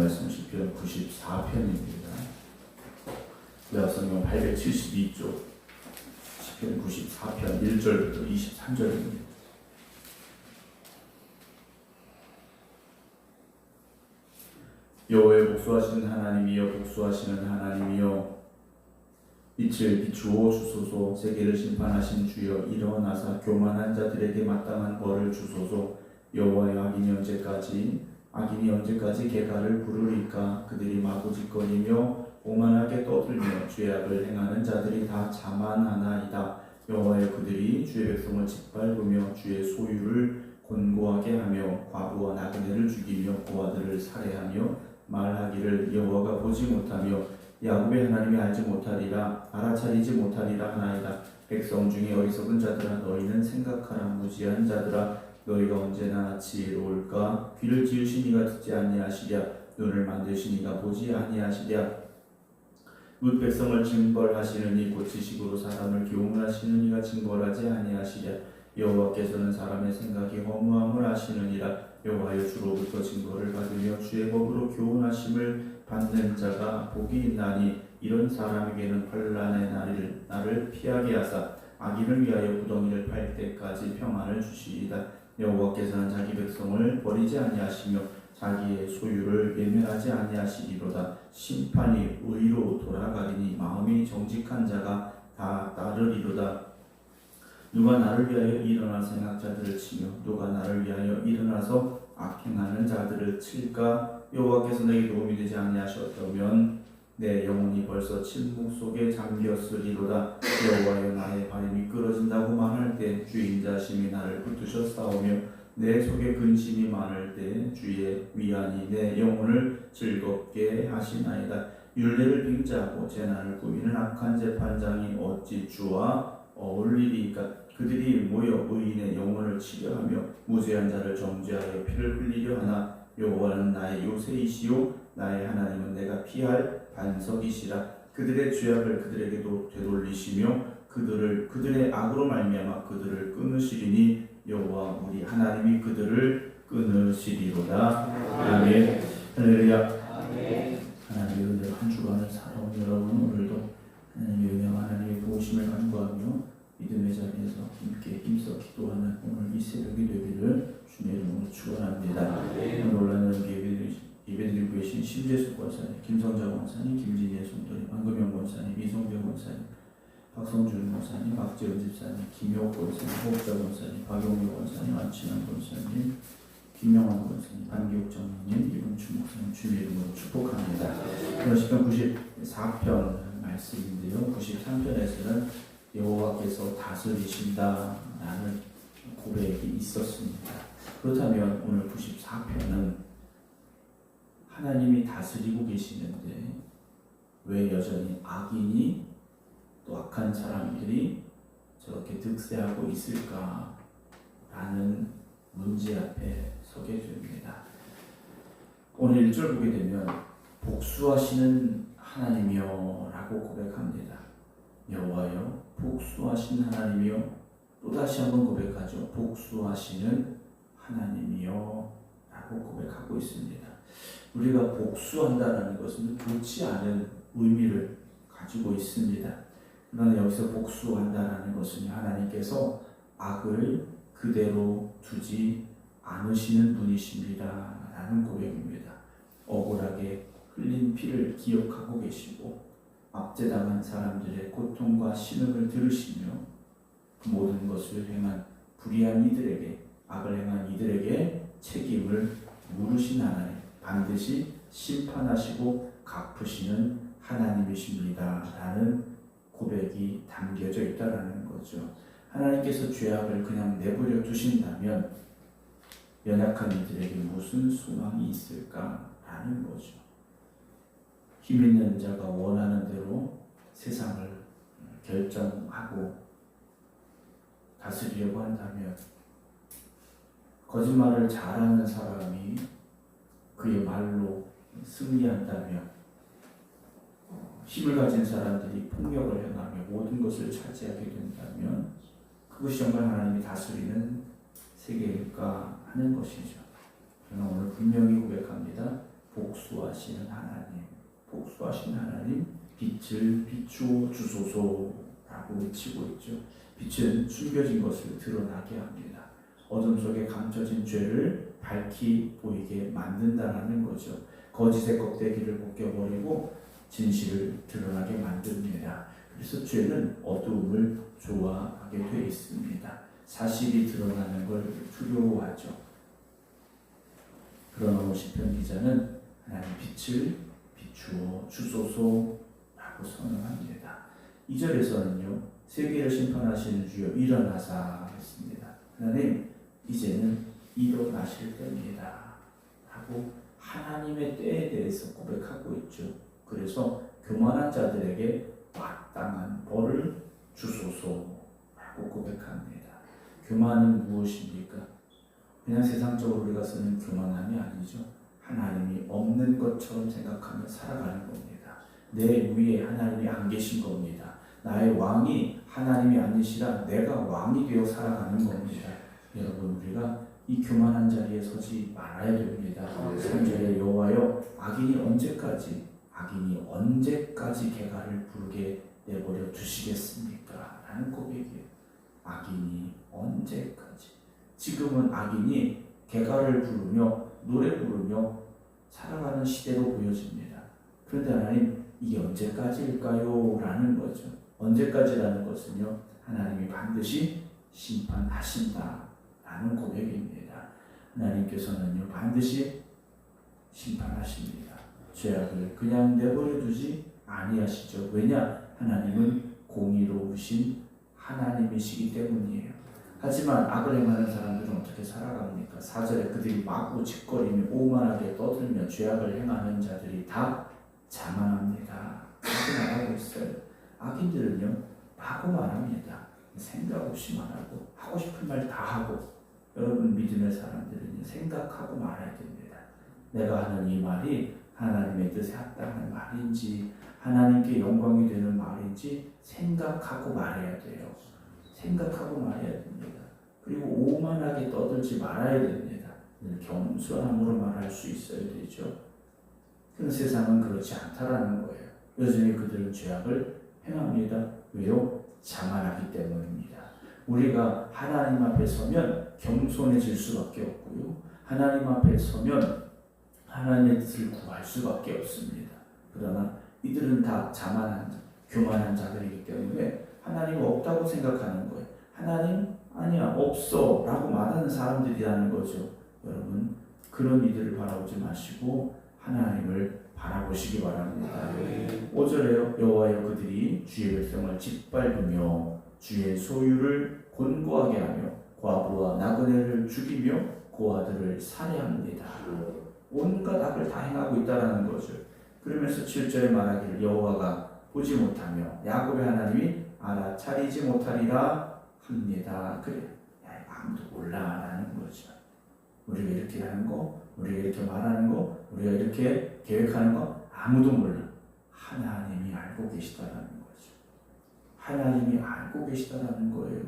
말씀 시편 94편입니다. 구약성경 872쪽 시편 94편 1절부터 23절입니다. 여호와의 복수하시는 하나님이여, 복수하시는 하나님이여, 빛을 비추어 주소서. 세계를 심판하신 주여, 일어나사 교만한 자들에게 마땅한 벌을 주소서. 여호와의 악인이 언제까지 개가를 부르리까? 그들이 마구짓거리며 오만하게 떠들며 주의 악을 행하는 자들이 다 자만하나이다. 여호와여, 그들이 주의 백성을 짓밟으며 주의 소유를 곤고하게 하며 과부와 나그네를 죽이며 고아들을 살해하며 말하기를 여호와가 보지 못하며 야곱의 하나님이 알지 못하리라, 알아차리지 못하리라 하나이다. 백성 중에 어리석은 자들아, 너희는 생각하라. 무지한 자들아, 너희가 언제나 지혜로울까? 귀를 지으신 이가 듣지 아니하시랴, 눈을 만드신 이가 보지 아니하시랴. 뭇 백성을 징벌하시는 이 고치식으로 사람을 교훈하시는 이가 징벌하지 아니하시랴. 여호와께서는 사람의 생각이 허무함을 아시느니라. 여호와여, 주로부터 징벌을 받으며 주의 법으로 교훈하심을 받는 자가 복이 있나니, 이런 사람에게는 환난의 날을 피하게 하사 악인을 위하여 구덩이를 팔 때까지 평안을 주시이다. 여호와께서는 자기 백성을 버리지 아니하시며 자기의 소유를 외면하지 아니하시리로다. 심판이 의로 돌아가리니 마음이 정직한 자가 다 따르리로다. 누가 나를 위하여 일어나서 행악자들을 치며 누가 나를 위하여 일어나서 악행하는 자들을 칠까? 여호와께서 내게 도움이 되지 아니하셨다면 내 영혼이 벌써 침묵 속에 잠겼으리로다. 여호와여, 나의 발이 미끄러진다고 말할 때 주의 인자심이 나를 붙드셔 싸우며 내 속에 근심이 많을 때 주의 위안이 내 영혼을 즐겁게 하시나이다. 율례를 빙자하고 재난을 꾸미는 악한 재판장이 어찌 주와 어울리리까? 그들이 모여 의인의 영혼을 치려하며 무죄한 자를 정죄하여 피를 흘리려 하나, 여호와는 나의 요새이시요 나의 하나님은 내가 피할 반석이시라. 그들의 죄악을 그들에게도 되돌리시며 그들의 악으로 말미암아 그들을 끊으시리니, 여호와 우리 하나님이 그들을 끊으시리로다. 아멘. 할렐루야. 하나님의 은혜로 한 주간을 살아온 여러분, 오늘도 하나님의 은혜와 하나님의 보호심을 간구하며 믿음의 자리에서 함께 힘써 기도하는 오늘 이 새벽이 되기를 주님의 이름으로 축원합니다. 오늘 올라오는 예배드리고 계신 심재숙 권사님, 김성자 권사님, 김진희의 성도님, 황금영 권사님, 이성병 권사님, 박성준 권사님, 박재은 집사님, 김효옥 권사님, 호흡자 권사님, 박용규 권사님, 안친환 권사님, 김명환 권사님, 안기욱 장로님, 이분주 목사님, 주님의 이름으로 축복합니다. 오늘 시편 94편 말씀인데요. 93편에서는 여호와께서 다스리신다라는 고백이 있었습니다. 그렇다면 오늘 94편은 하나님이 다스리고 계시는데 왜 여전히 악인이 또 악한 사람들이 저렇게 득세하고 있을까라는 문제 앞에 서게 됩니다. 오늘 1절 보게 되면 복수하시는 하나님이여 라고 고백합니다. 여호와여, 복수하신 하나님이여. 또다시 한번 고백하죠. 복수하시는 하나님이여 라고 고백하고 있습니다. 우리가 복수한다는 것은 좋지 않은 의미를 가지고 있습니다. 그러나 여기서 복수한다는 것은 하나님께서 악을 그대로 두지 않으시는 분이십니다 라는 고백입니다. 억울하게 흘린 피를 기억하고 계시고 압제당한 사람들의 고통과 신음을 들으시며 그 모든 것을 행한 불의한 이들에게, 악을 행한 이들에게 책임을 물으신 하나님, 반드시 심판하시고 갚으시는 하나님이십니다 라는 고백이 담겨져 있다는 거죠. 하나님께서 죄악을 그냥 내버려 두신다면 연약한 이들에게 무슨 소망이 있을까라는 거죠. 힘 있는 자가 원하는 대로 세상을 결정하고 다스리려고 한다면, 거짓말을 잘하는 사람이 그의 말로 승리한다면, 힘을 가진 사람들이 폭력을 행하며 모든 것을 차지하게 된다면 그것이 정말 하나님이 다스리는 세계일까 하는 것이죠. 그러나 오늘 분명히 고백합니다. 복수 복수하시는 하나님, 복수하시는 하나님, 빛을 비추어 주소서라고 외치고 있죠. 빛은 숨겨진 것을 드러나게 합니다. 어둠 속에 감춰진 죄를 밝히 보이게 만든다라는 거죠. 거짓의 껍데기를 벗겨버리고 진실을 드러나게 만듭니다. 그래서 죄는 어두움을 좋아하게 되어 있습니다. 사실이 드러나는 걸 두려워하죠. 그러나 시편 기자는 하나님 빛을 비추어 주소서라고 선언합니다. 2절에서는요, 세계를 심판하시는 주여 일어나사 했습니다. 하나님 이제는 일어나실 때입니다 하고 하나님의 때에 대해서 고백하고 있죠. 그래서 교만한 자들에게 마땅한 벌을 주소서라고 고백합니다. 교만은 무엇입니까? 그냥 세상적으로 우리가 쓰는 교만함이 아니죠. 하나님이 없는 것처럼 생각하며 살아가는 겁니다. 내 위에 하나님이 안 계신 겁니다. 나의 왕이 하나님이 아니시라 내가 왕이 되어 살아가는 겁니다. 여러분, 우리가 이 교만한 자리에 서지 말아야 됩니다. 3절에 여호와여 악인이 언제까지 개가를 부르게 내버려 두시겠습니까? 라는 고백이에요. 악인이 언제까지? 지금은 악인이 개가를 부르며 노래 부르며 살아가는 시대로 보여집니다. 그런데 하나님 이게 언제까지일까요? 라는 거죠. 언제까지라는 것은요, 하나님이 반드시 심판하신다 라는 고백입니다. 하나님께서는요 반드시 심판하십니다. 죄악을 그냥 내버려 두지 아니하시죠. 왜냐? 하나님은 공의로우신 하나님이시기 때문이에요. 하지만 악을 행하는 사람들은 어떻게 살아갑니까? 4절에 그들이 마구 짓거리며 오만하게 떠들며 죄악을 행하는 자들이 다 자만합니다. 라고 말하고 있어요. 악인들은요 마구 말합니다. 생각 없이 말하고 하고 싶은 말 다 하고. 여러분, 믿음의 사람들은 생각하고 말해야 됩니다. 내가 하는 이 말이 하나님의 뜻에 합당한 말인지 하나님께 영광이 되는 말인지 생각하고 말해야 돼요. 생각하고 말해야 됩니다. 그리고 오만하게 떠들지 말아야 됩니다. 겸손함으로 말할 수 있어야 되죠. 그런데 세상은 그렇지 않다라는 거예요. 여전히 그들은 죄악을 행합니다. 왜요? 자만하기 때문입니다. 우리가 하나님 앞에 서면 겸손해질 수밖에 없고요. 하나님 앞에 서면 하나님의 뜻을 구할 수밖에 없습니다. 그러나 이들은 다 자만한, 교만한 자들이기 때문에 하나님 없다고 생각하는 거예요. 하나님 아니야, 없어 라고 말하는 사람들이라는 거죠. 여러분, 그런 이들을 바라보지 마시고 하나님을 바라보시기 바랍니다. 5절에요. 여호와여 그들이 주의 백성을 짓밟으며 주의 소유를 곤고하게 하며 과부와 나그네를 죽이며 고아들을 살해합니다. 온갖 악을 다 행하고 있다는 거죠. 그러면서 7절에 말하기를 여호와가 보지 못하며 야곱의 하나님이 알아차리지 못하리라 합니다. 그래, 아무도 몰라라는 거죠. 우리가 이렇게 하는 거, 우리가 이렇게 말하는 거, 우리가 이렇게 계획하는 거 아무도 몰라. 하나님이 알고 계시다라는 거죠. 하나님이 알고 계시다라는 거예요.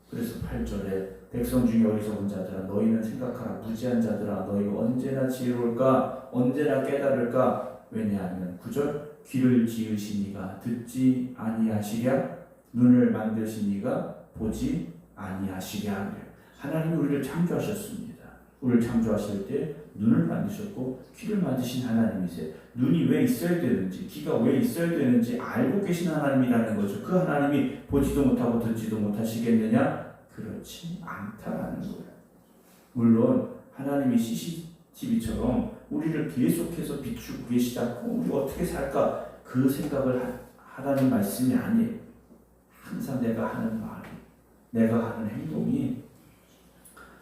그래서 8절에 백성 중에 어리석은 자들아 너희는 생각하라. 무지한 자들아 너희가 언제나 지혜로울까? 언제나 깨달을까? 왜냐하면 9절 귀를 지으시니가 듣지 아니하시랴 눈을 만드시니가 보지 아니하시랴. 하나님이 우리를 창조하셨습니다. 우리를 창조하실 때 눈을 만드셨고 귀를 만드신 하나님이세요. 눈이 왜 있어야 되는지, 귀가 왜 있어야 되는지 알고 계신 하나님이라는 거죠. 그 하나님이 보지도 못하고 듣지도 못하시겠느냐? 그렇지 않다라는 거예요. 물론 하나님이 CCTV처럼 우리를 계속해서 비추고 계시다고 우리 어떻게 살까 그 생각을 하라는 말씀이 아니에요. 항상 내가 하는 말이, 내가 하는 행동이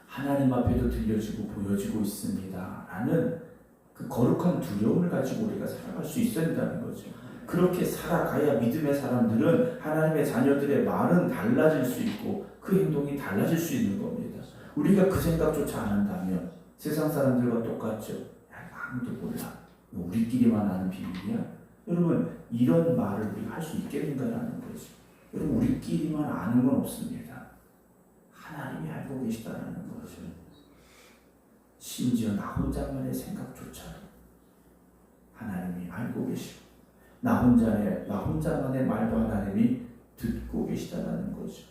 하나님 앞에도 들려지고 보여지고 있습니다 라는 그 거룩한 두려움을 가지고 우리가 살아갈 수 있어야 된다는 거죠. 그렇게 살아가야 믿음의 사람들은 하나님의 자녀들의 말은 달라질 수 있고 그 행동이 달라질 수 있는 겁니다. 우리가 그 생각조차 안 한다면 세상 사람들과 똑같죠. 아무도 몰라. 우리끼리만 아는 비밀이야? 여러분, 이런 말을 우리가 할 수 있겠는가라는 거죠. 여러분, 우리끼리만 아는 건 없습니다. 하나님이 알고 계시다라는 거죠. 심지어 나 혼자만의 생각조차 알고 계시고 나 혼자만의 말도 하나님이 듣고 계시다는 거죠.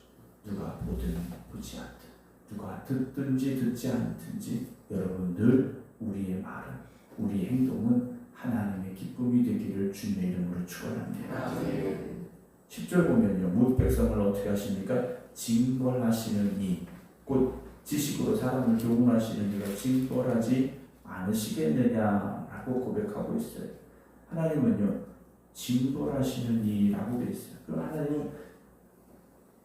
누가 보든 보지 않든 누가 듣든지 듣지 않든지 여러분 늘 우리의 말은 우리의 행동은 하나님의 기쁨이 되기를 주님의 이름으로 축원합니다. 10절 보면요. 모든 백성을 어떻게 하십니까? 징벌하시는 이 곧 지식으로 사람을 교훈하시는 이가 징벌하지 않으시겠느냐라고 고백하고 있어요. 하나님은요. 징벌하시는 이라고 되어 있어요. 그럼 하나님은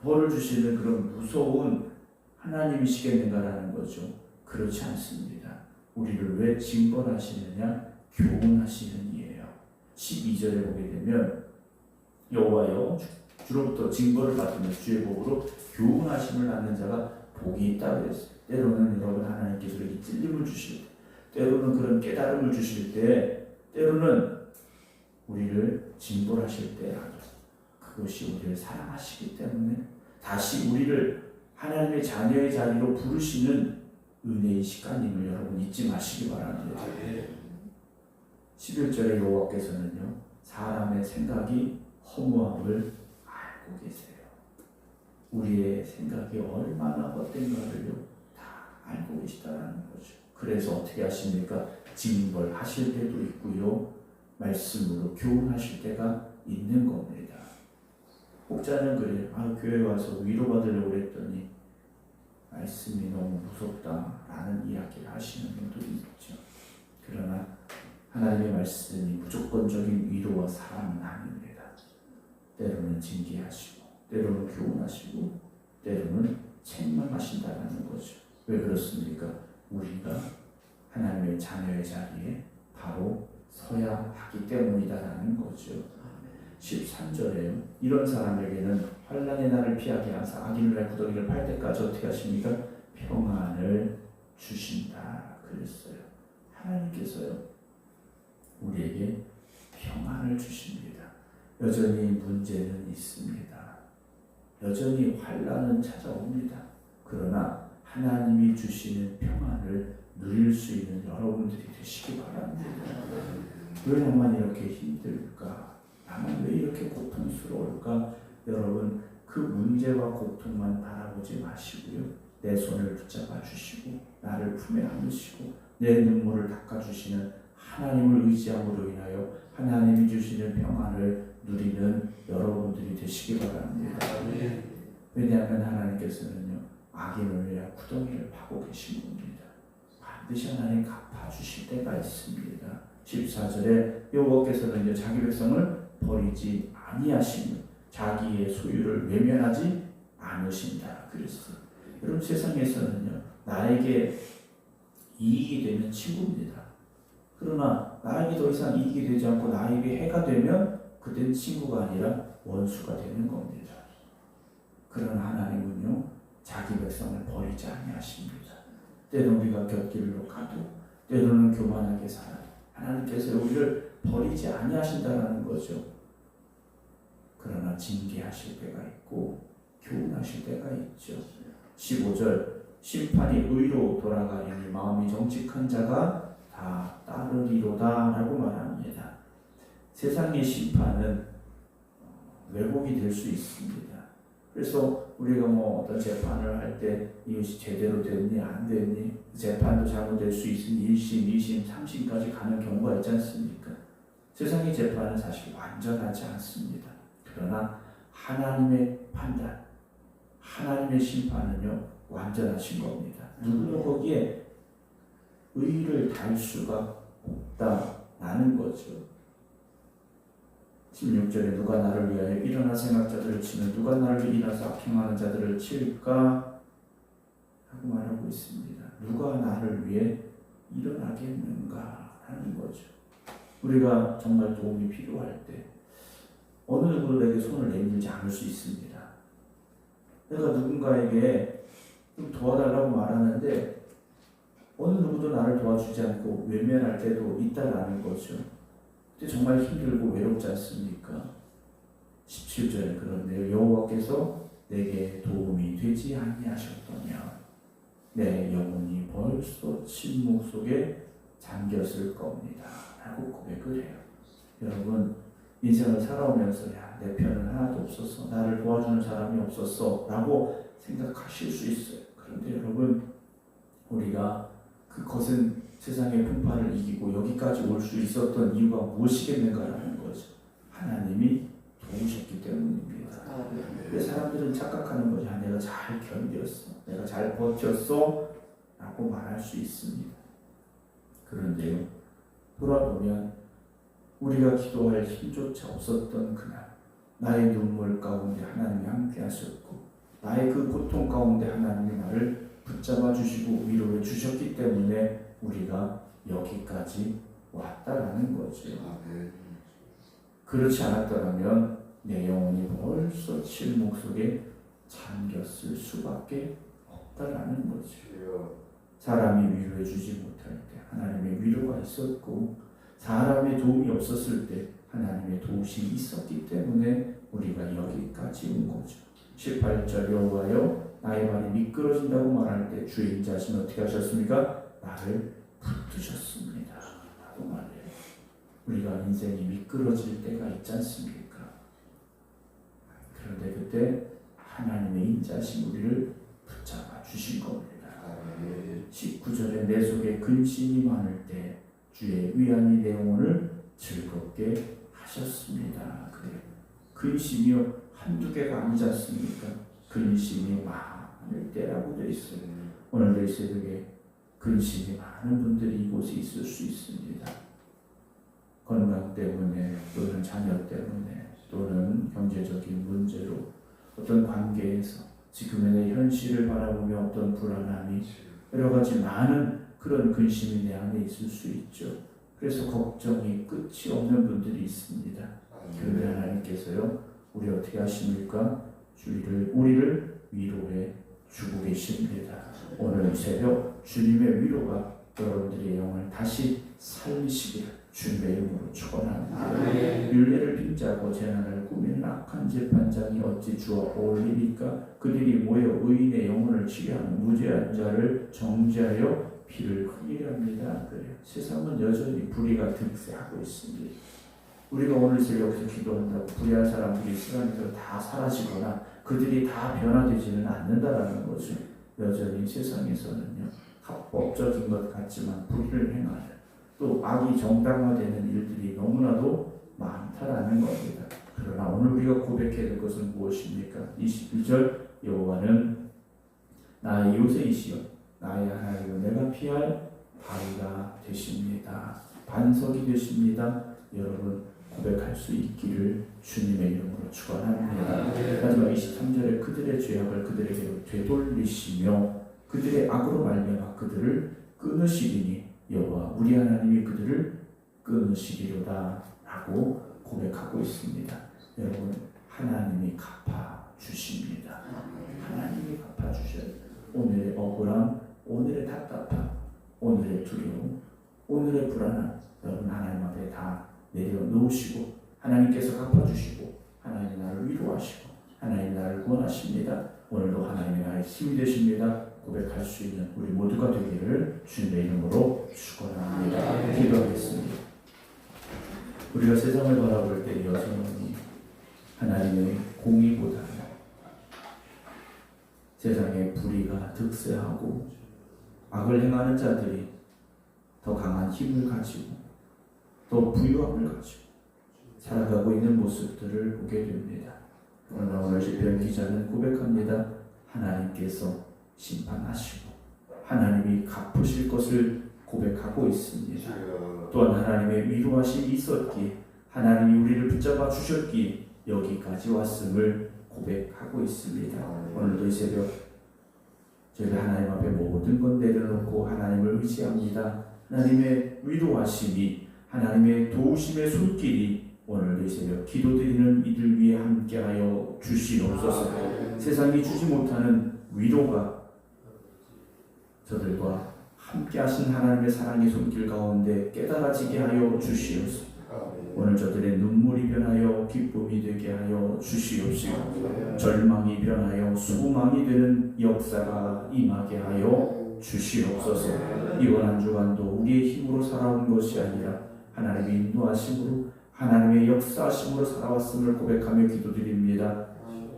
벌을 주시는 그런 무서운 하나님이시겠는가라는 거죠. 그렇지 않습니다. 우리를 왜 징벌하시느냐? 교훈하시는 이예요. 12절에 보게 되면 여호와여 주로부터 징벌을 받으며 주의 복으로 교훈하심을 받는 자가 복이 있다고 그랬어요. 때로는 여러분 하나님께서 이렇게 찔림을 주실 때, 때로는 그런 깨달음을 주실 때, 때로는 우리를 징벌하실 때라도 그것이 우리를 사랑하시기 때문에 다시 우리를 하나님의 자녀의 자리로 부르시는 은혜의 시간임을 여러분 잊지 마시기 바랍니다. 11절에 여호와께서는요 사람의 생각이 허무함을 알고 계세요. 우리의 생각이 얼마나 헛된가를요 다 알고 계시다는 거죠. 그래서 어떻게 하십니까? 징벌하실 때도 있고요 말씀으로 교훈하실 때가 있는 겁니다. 혹자는 그래요. 교회 와서 위로받으려고 했더니 말씀이 너무 무섭다라는 이야기를 하시는 분들이 있죠. 그러나 하나님의 말씀이 무조건적인 위로와 사랑은 아닙니다. 때로는 징계하시고 때로는 교훈하시고 때로는 책망하신다는 거죠. 왜 그렇습니까? 우리가 하나님의 자녀의 자리에 바로 서야 하기 때문이다라는 거죠. 13절에요. 이런 사람에게는 환난의 날을 피하게 하사 악인의 구덩이를 팔 때까지 어떻게 하십니까? 평안을 주신다 그랬어요. 하나님께서요 우리에게 평안을 주십니다. 여전히 문제는 있습니다. 여전히 환난은 찾아옵니다. 그러나 하나님이 주시는 평안을 누릴 수 있는 여러분들이 되시기 바랍니다. 왜 나만 이렇게 힘들까? 나만 왜 이렇게 고통스러울까? 여러분 그 문제와 고통만 바라보지 마시고요. 내 손을 붙잡아 주시고 나를 품에 안으시고 내 눈물을 닦아주시는 하나님을 의지함으로 인하여 하나님이 주시는 평안을 누리는 여러분들이 되시기 바랍니다. 왜냐하면 하나님께서는요 악인을 위하여 구덩이를 파고 계신 겁니다. 반드시 하나님 갚아주실 때가 있습니다. 14절에 여호와께서는 자기 백성을 버리지 아니하시며 자기의 소유를 외면하지 않으신다 그랬어요. 여러분 세상에서는요 나에게 이익이 되는 친구입니다. 그러나 나에게 더 이상 이익이 되지 않고 나에게 해가 되면 그때는 친구가 아니라 원수가 되는 겁니다. 그러나 하나님은요 자기 백성을 버리지 아니하십니다. 때로는 우리가 곁길로 가도 때로는 교만하게 살아도 하나님께서 우리를 버리지 아니하신다는 거죠. 그러나 징계하실 때가 있고 교훈하실 때가 있죠. 15절 심판이 의로 돌아가리니 마음이 정직한 자가 다 따르리로다 라고 말합니다. 세상의 심판은 왜곡이 될 수 있습니다. 그래서 우리가 어떤 재판을 할 때 이것이 제대로 됐니 안 됐니 재판도 잘못될 수 있으니 1심, 2심, 3심까지 가는 경우가 있지 않습니까? 세상의 재판은 사실 완전하지 않습니다. 그러나 하나님의 판단, 하나님의 심판은요 완전하신 겁니다. 누구도 거기에 의의를 달 수가 없다라는 거죠. 16절에 누가 나를 위하여 일어나 생각자들을 치면 누가 나를 일어나서 악행하는 자들을 칠까 하고 말하고 있습니다. 누가 나를 위해 일어나겠는가 하는 거죠. 우리가 정말 도움이 필요할 때 어느 누구도 내게 손을 내밀지 않을 수 있습니다. 내가 누군가에게 좀 도와달라고 말하는데 어느 누구도 나를 도와주지 않고 외면할 때도 있다라는 거죠. 근데 정말 힘들고 외롭지 않습니까? 17절에 그런데요. 여호와께서 내게 도움이 되지 아니하셨더냐 내 영혼이 벌써 침묵 속에 잠겼을 겁니다 라고 고백을 해요. 여러분 인생을 살아오면서 야, 내 편은 하나도 없었어, 나를 도와주는 사람이 없었어 라고 생각하실 수 있어요. 그런데 여러분 우리가 그 거센 세상의 풍파를 이기고 여기까지 올 수 있었던 이유가 무엇이겠는가라는 거죠. 하나님이 도우셨기 때문입니다. 왜 사람들은 착각하는 거죠. 내가 잘 견뎠어, 내가 잘 버텼어 라고 말할 수 있습니다. 그런데요, 돌아보면 우리가 기도할 힘조차 없었던 그날, 나의 눈물 가운데 하나님이 함께 하셨고 나의 그 고통 가운데 하나님이 나를 붙잡아 주시고 위로해 주셨기 때문에 우리가 여기까지 왔다라는 거죠. 그렇지 않았더라면 내 영혼이 벌써 칠목 속에 잠겼을 수밖에 없다라는 거죠. 사람이 위로해 주지 못할 때 하나님의 위로가 있었고, 사람의 도움이 없었을 때 하나님의 도우심이 있었기 때문에 우리가 여기까지 온 거죠. 18절 여호와여 나의 발이 미끄러진다고 말할 때 주의 인자하시면 어떻게 하셨습니까? 나를 붙드셨습니다 라고 말해요. 우리가 인생이 미끄러질 때가 있지 않습니까? 그런데 그때 하나님의 인자하신 우리를 붙잡아 주신 겁니다. 19절에 내 속에 근심이 많을 때 주의 위안이 내 영혼을 즐겁게 하셨습니다. 그래요. 근심이요 한두 개가 아니지 않습니까? 근심이 많을 때라고 되어 있어요. 오늘도 이 새벽에 근심이 많은 분들이 이곳에 있을 수 있습니다. 건강 때문에 또는 자녀 때문에 또는 경제적인 문제로 어떤 관계에서 지금의 내 현실을 바라보며 어떤 불안함이 여러 가지 많은 그런 근심이 내 안에 있을 수 있죠. 그래서 걱정이 끝이 없는 분들이 있습니다. 그런데 하나님께서요 우리 어떻게 하십니까? 우리를 위로해 주고 계십니다. 오늘 새벽 주님의 위로가 여러분들의 영을 다시 살리시기를 주님의 이름으로 축원합니다. 율례를 빙자하고 재난을 꾸미는 악한 재판장이 어찌 주와 어울리니까? 그들이 모여 의인의 영혼을 치료하는 무죄한 자를 정죄하여 피를 흘리랍니다. 그래요. 세상은 여전히 불의가 득세하고 있습니다. 우리가 오늘 새벽에 기도한다고 불의한 사람들이 시간에서 다 사라지거나 그들이 다 변화되지는 않는다라는 거죠. 여전히 세상에서는요 합법적인 것 같지만 불의를 행하는 또 악이 정당화되는 일들이 너무나도 많다라는 겁니다. 그러나 오늘 우리가 고백해야 될 것은 무엇입니까? 21절 여호와는 나의 요새이시여 나의 하나님은 내가 피할 바위가 되십니다. 반석이 되십니다. 여러분 고백할 수 있기를 주님의 이름으로 축원합니다. 마지막 23절에 그들의 죄악을 그들에게 되돌리시며 그들의 악으로 말미암아 그들을 끊으시리니 여호와 우리 하나님이 그들을 끊으시리로다 라고 고백하고 있습니다. 여러분 하나님이 갚아주십니다. 하나님이 갚아주셔요. 오늘의 억울함, 오늘의 답답함, 오늘의 두려움, 오늘의 불안함 여러분 하나님 앞에 다 내려놓으시고 하나님께서 갚아주시고 하나님 나를 위로하시고 하나님 나를 구원하십니다. 오늘도 하나님이 나의 힘이 되십니다. 고백할 수 있는 우리 모두가 되기를 주님의 이름으로 축원합니다. 기도하겠습니다. 우리가 세상을 바라볼 때 여전히 하나님의 공의보다는 세상의 불의가 득세하고 악을 행하는 자들이 더 강한 힘을 가지고 더 부유함을 가지고 살아가고 있는 모습들을 보게 됩니다. 그러나 오늘 시편 기자는 고백합니다. 하나님께서 심판하시고 하나님이 갚으실 것을 고백하고 있습니다. 또한 하나님의 위로하심이 있었기에 하나님이 우리를 붙잡아 주셨기에 여기까지 왔음을 고백하고 있습니다. 오늘도 이 새벽 저희가 하나님 앞에 모든 것 내려놓고 하나님을 의지합니다. 하나님의 위로하심이 하나님의 도우심의 손길이 오늘도 이 새벽 기도드리는 이들 위에 함께하여 주시옵소서. 세상이 주지 못하는 위로가 저들과 함께 하신 하나님의 사랑의 손길 가운데 깨달아지게 하여 주시옵소서. 오늘 저들의 눈물이 변하여 기쁨이 되게 하여 주시옵시고 절망이 변하여 소망이 되는 역사가 임하게 하여 주시옵소서. 이번 한 주간도 우리의 힘으로 살아온 것이 아니라 하나님의 인도하심으로 하나님의 역사하심으로 살아왔음을 고백하며 기도드립니다.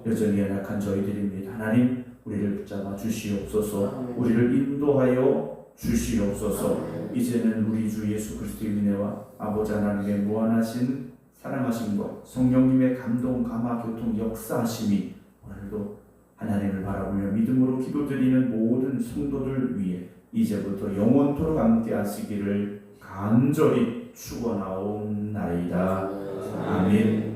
여전히 연약한 저희들입니다. 하나님 우리를 붙잡아 주시옵소서. 우리를 인도하여 주시옵소서. 이제는 우리 주 예수 그리스도의 은혜와 아버지 하나님의 무한하신 사랑하심과 성령님의 감동, 감화, 교통, 역사하심이 오늘도 하나님을 바라보며 믿음으로 기도드리는 모든 성도들 위해 이제부터 영원토록 함께 하시기를 간절히 축원하옵나이다. 아멘.